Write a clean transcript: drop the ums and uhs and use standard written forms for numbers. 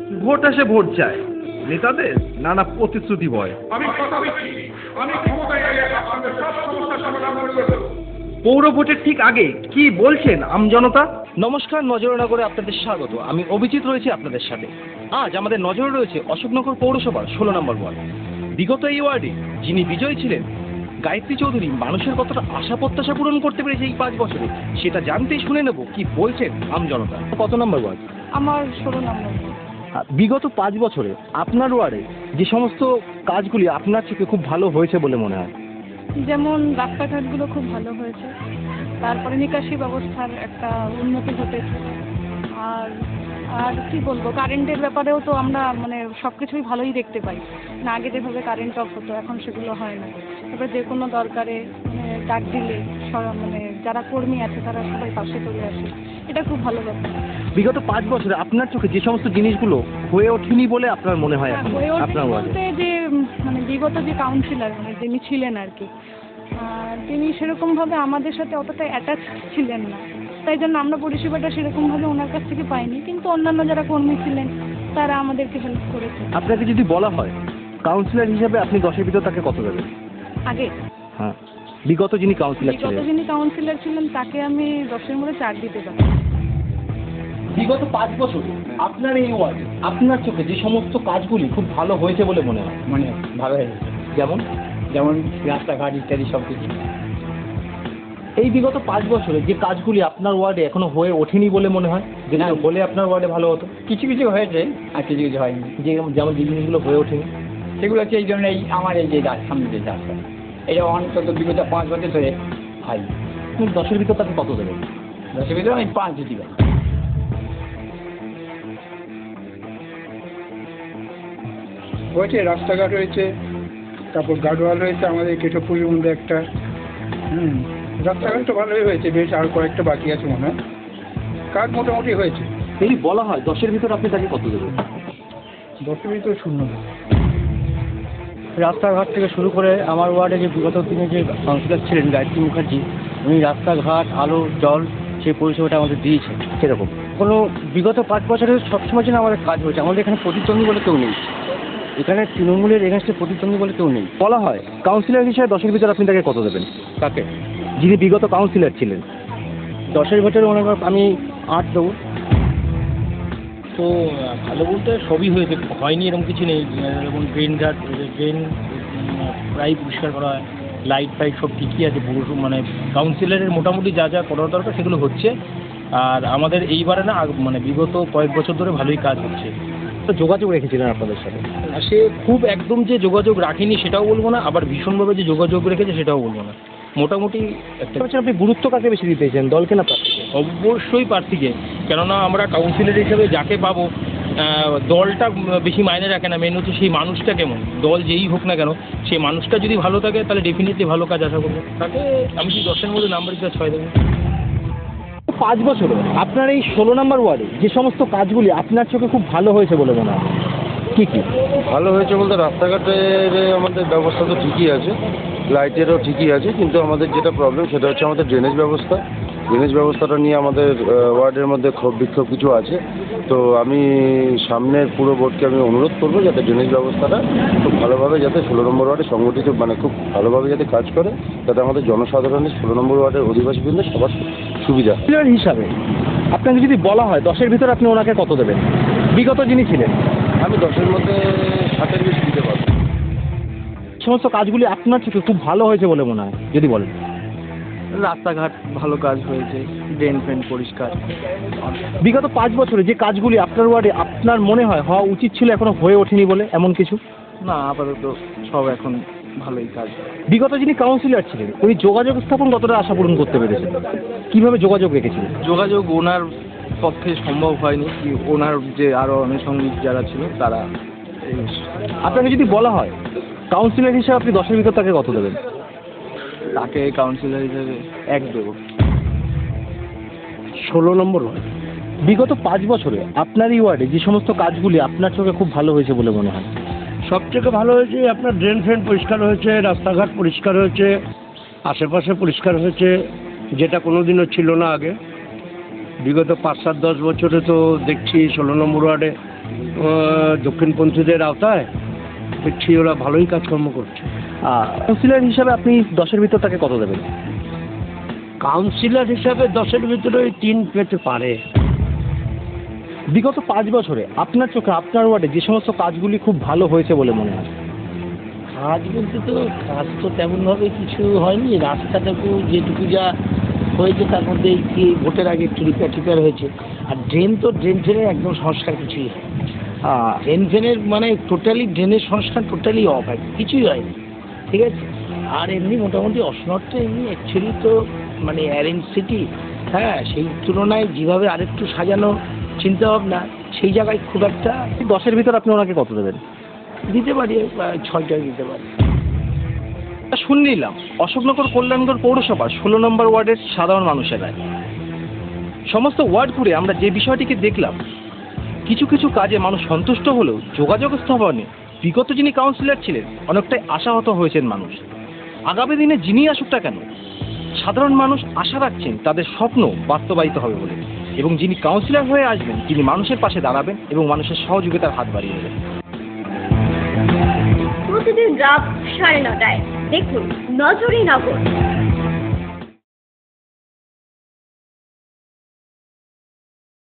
Vote আসে vote যায়, নেতাদের নানা প্রতিশ্রুতি ভয়। আমি কথা দিচ্ছি, আমি ক্ষমতায় এলে আপনাদের সব সমস্যার সমাধান করে দেব। পৌর ভোটের ঠিক আগে কি বলছেন আমজনতা? নমস্কার, নজরনগরে আপনাদের স্বাগত। আমি অভিজিৎ রয়েছি আপনাদের সাথে। আজ আমাদের নজরে রয়েছে অশোকনগর পৌরসভার 16 নম্বর ওয়ার্ড। বিগত এই ওয়ার্ডে যিনি বিজয়ী ছিলেন গায়ত্রী চৌধুরী মানুষের কতটা আশা প্রত্যাশা পূরণ করতে পেরেছে এই 5 বছরে, সেটা জানতেই শুনে নেব কি বলছেন আমজনতা। কত নম্বর ওয়ার্ড? আমার 16 নম্বর। বিগত 5 বছরে আপনার ওয়ার্ডে যে সমস্ত কাজগুলি আপনার চোখে খুব ভালো হয়েছে বলে মনে হয়? যেমন রাস্তাঘাটগুলো খুব ভালো হয়েছে, তারপরে নিকাশি ব্যবস্থার একটা উন্নতি ঘটেছে, আর আর কি বলবো, কারেন্টের ব্যাপারেও তো আমরা সব কিছুই ভালোই দেখতে পাই না। আগে যেভাবে কারেন্ট অফ হতো এখন সেগুলো হয় না। তারপরে যে কোনো দরকারে ডাক দিলে যারা কর্মী আছে তারা সবাই পাশে চলে আসে, এটা খুব ভালো ব্যাপার। বিগত 5 বছরে আপনার চোখে যে সমস্ত জিনিসগুলো হয়ে ওঠেনি বলে আপনার মনে হয় এখন হয়ে আপনার ওঠেনি ওয়ার্ডে? বলতে যে বিগত যে কাউন্সিলর যিনি ছিলেন আর কি, তিনি সেরকমভাবে আমাদের সাথে অতটা অ্যাটাচ ছিলেন না, তাই জন্য আমরা পরিষেবাটা সেরকমভাবে ওনার কাছ থেকে পাইনি। কিন্তু অন্যান্য যারা কর্মী ছিলেন তারা আমাদেরকে হেল্প করেছে। আপনাকে যদি বলা হয় কাউন্সিলর হিসেবে আপনি 10-এর ভিতর তাকে কত দেবেন? আগে হ্যাঁ, বিগত যিনি কাউন্সিলর ছিলেন তাকে আমি 10-এর মধ্যে 4 দিতে পারি। বিগত 5 বছরে আপনার এই ওয়ার্ডে আপনার চোখে যে সমস্ত কাজগুলি খুব ভালো হয়েছে বলে মনে হয়? ভালো হয়েছে, যেমন যেমন রাস্তাঘাট ইত্যাদি সব কিছু। এই বিগত 5 বছরে যে কাজগুলি আপনার ওয়ার্ডে এখনো হয়ে ওঠেনি বলে মনে হয়, যেটা বলে আপনার ওয়ার্ডে ভালো হতো? কিছু কিছু হয়েছে আর কিছু কিছু হয়নি। যেমন যে জিনিসগুলো হয়ে ওঠেনি সেগুলো হচ্ছে এই জন্য আমার এই যে সামনে যে রাস্তা, এটা অন্তত বিগত 5 বছর ধরে হয়। আপনি 10-এর ভিতর তাকে কত দেবেন? 10-এর ভিতরে আমি 5 দিতে পারি। হয়েছে, রাস্তাঘাট হয়েছে, তারপর গার্ডওয়াল হয়েছে আমাদের কেশবপুরের মধ্যে একটা। রাস্তাঘাট তো ভালোই হয়েছে, বেশ আর কয়েকটা বাকি আছে মনে হয়। কাজ মোটামুটি হয়েছে। যদি বলা হয় 10-এর ভিতর আপনি তাকে কত দেবেন? 10-এর ভিতরে 0। রাস্তাঘাট থেকে শুরু করে আমার ওয়ার্ডে যে বিগত দিনে যে কাউন্সিলর ছিলেন গায়ত্রী মুখার্জি, উনি রাস্তাঘাট আলো জল সেই পরিষেবাটা আমাদের দিয়েছে। সেরকম কোনো বিগত 5 বছরে সবসময় যেন আমাদের কাজ হয়েছে। আমাদের এখানে প্রতিদ্বন্দ্বী বলে কেউ নেই, এখানে তৃণমূলের এগেনস্টে প্রতিদ্বন্দ্বী বলে কেউ নেই। বলা হয় কাউন্সিলর হিসেবে 10-এর ভিতর আপনি তাকে কত দেবেন? তাকে যিনি বিগত কাউন্সিলর ছিলেন 10-এর ভিতরে মনে করেন আমি 8 দেবো। তো ভালো বলতে সবই হয়েছে, হয়নি এরকম কিছু নেই। যেমন ড্রেন প্রায় পরিষ্কার করা হয়, লাইট ফাইট সব ঠিকই আছে। কাউন্সিলরের মোটামুটি যা যা করার দরকার সেগুলো হচ্ছে। আর আমাদের এইবারে না বিগত কয়েক বছর ধরে ভালোই কাজ হচ্ছে। তো যোগাযোগ রেখেছিলেন আপনাদের সাথে? আর সে খুব একদম যে যোগাযোগ রাখেনি সেটাও বলবো না, আবার ভীষণভাবে যে যোগাযোগ রেখেছে সেটাও বলবো না। মোটামুটি একটা। আপনি গুরুত্ব কাকে বেশি দিতেছেন, দলকে না প্রার্থীকে? অবশ্যই প্রার্থীকে, কেননা আমরা কাউন্সিলর হিসেবে যাকে পাবো দলটা বেশি মাইনে রাখে না, মেন হচ্ছে সেই মানুষটা কেমন। দল যেই হোক না কেন সেই মানুষটা যদি ভালো থাকে তাহলে ডেফিনেটলি ভালো কাজ আশা করবো। তাকে আমি কি 10-এর মধ্যে নাম্বার দিতে 6 দেবো। 5 বছরে আপনার এই 16 নম্বর ওয়ার্ডে যে সমস্ত কাজগুলি আপনার চোখে খুব ভালো হয়েছে বলে মনে হয় কি কি? ভালো হয়েছে বলতে রাস্তাঘাটের আমাদের ব্যবস্থা তো ঠিকই আছে, লাইটেরও ঠিকই আছে, কিন্তু আমাদের যেটা প্রবলেম সেটা হচ্ছে আমাদের ড্রেনেজ ব্যবস্থা। ড্রেনেজ ব্যবস্থাটা নিয়ে আমাদের ওয়ার্ডের মধ্যে ক্ষোভ বিক্ষোভ কিছু আছে। তো আমি সামনের পুরো বোর্ডকে আমি অনুরোধ করবো যাতে ড্রেনেজ ব্যবস্থাটা খুব ভালোভাবে যাতে 16 নম্বর ওয়ার্ডে সংগঠিত খুব ভালোভাবে যাতে কাজ করে, যাতে আমাদের জনসাধারণের 16 নম্বর ওয়ার্ডের অধিবাসীবৃন্দ সবার সুবিধা হিসাবে আপনাকে যদি বলা হয় 10-এর ভিতর আপনি ওনাকে কত দেবেন? বিগত যিনি ছিলেন আমি 10-এর মধ্যে 60-এর বেশি দিতে পারবো। সমস্ত কাজগুলি আপনার চোখে খুব ভালো হয়েছে বলে মনে হয় যদি বলেন? রাস্তাঘাট ভালো কাজ হয়েছে, ড্রেন ফ্রেন পরিষ্কার। বিগত 5 বছরে যে কাজগুলি আপনার ওয়ার্ডে আপনার মনে হয় হওয়া উচিত ছিল এখনো হয়ে ওঠেনি বলে এমন কিছু? না, আপাতত সব এখন ভালোই কাজ। বিগত যিনি কাউন্সিলর ছিলেন উনি যোগাযোগ স্থাপন কতটা আশা পূরণ করতে পেরেছেন? কিভাবে যোগাযোগ রেখেছিলেন? যোগাযোগ ওনার পক্ষে সম্ভব হয়নি, কি ওনার যে আরও আনুষঙ্গিক যারা ছিল তারা। আপনাকে যদি বলা হয় কাউন্সিলর হিসেবে আপনি 10-এর ভিতর তাকে কত দেবেন? তাকে কাউন্সিলর হিসেবে 1 দেবো। 16 নম্বর ওয়ার্ড বিগত 5 বছরে আপনার এই ওয়ার্ডে যে সমস্ত কাজগুলি আপনার চোখে খুব ভালো হয়েছে বলে মনে হয়? সবথেকে ভালো হয়েছে আপনার ড্রেন ফ্রেন পরিষ্কার হয়েছে, রাস্তাঘাট পরিষ্কার হয়েছে, আশেপাশে পরিষ্কার হয়েছে, যেটা কোনো দিনও ছিল না আগে। বিগত 5-7-10 বছরে তো দেখছি 16 নম্বর ওয়ার্ডে দক্ষিণপন্থীদের আওতায়, দেখছি ওরা ভালোই কাজকর্ম করছে। কাউন্সিলর হিসাবে আপনি 10-এর ভিতর তাকে কত দেবেন? কাউন্সিলর হিসাবে 10-এর ভিতরে ওই 3 পেতে পারে। বিগত 5 বছরে আপনার চোখে আপনার ওয়ার্ডে যে সমস্ত কাজগুলি খুব ভালো হয়েছে বলে মনে হয়? কাজ বলতে তো কাজ তো তেমনভাবে কিছু হয়নি, রাস্তাটাকু যেটুকু যা হয়েছে তার মধ্যে কি ভোটের আগে একটু রিপেয়ার হয়েছে। আর ড্রেন ফ্রেনের একদম সংস্কার কিছুই হয়, ড্রেন ফ্রেনের মানে টোটালি ড্রেনের সংস্কার টোটালি অফ, কিছুই হয়নি, ঠিক আছে। আর এমনি মোটামুটি অসনটটা এমনি অ্যাকচুয়ালি তো মানে অ্যারেঞ্জ সিটি, হ্যাঁ, সেই তুলনায় যেভাবে আরেকটু সাজানো চিন্তা ভাবনা, সেই জায়গায় খুব একটা 10-এর ভিতর আপনি ওনাকে কত দেবেন? দিতে পারি 6টা দিতে পারি। শুনলাম অশোকনগর কল্যাণগড় পৌরসভার 16 নম্বর ওয়ার্ডের সাধারণ মানুষেরা সমস্ত ওয়ার্ড ঘুরে আমরা যে বিষয়টিকে দেখলাম, কিছু কিছু কাজে মানুষ সন্তুষ্ট হলেও যোগাযোগ স্থাপনে বিগত যিনি কাউন্সিলর ছিলেন অনেকটাই আশাহত হয়েছেন মানুষ। আগামী দিনে যিনি আসুক না কেন, সাধারণ মানুষ আশা রাখছেন তাদের স্বপ্ন বাস্তবায়িত হবে বলে, এবং যিনি কাউন্সিলর হয়ে আসবেন তিনি মানুষের পাশে দাঁড়াবেন এবং মানুষের সহযোগিতার হাত বাড়িয়ে দেবেন। প্রতিদিন রাত 9:30টায় দেখুন নজরে নগর।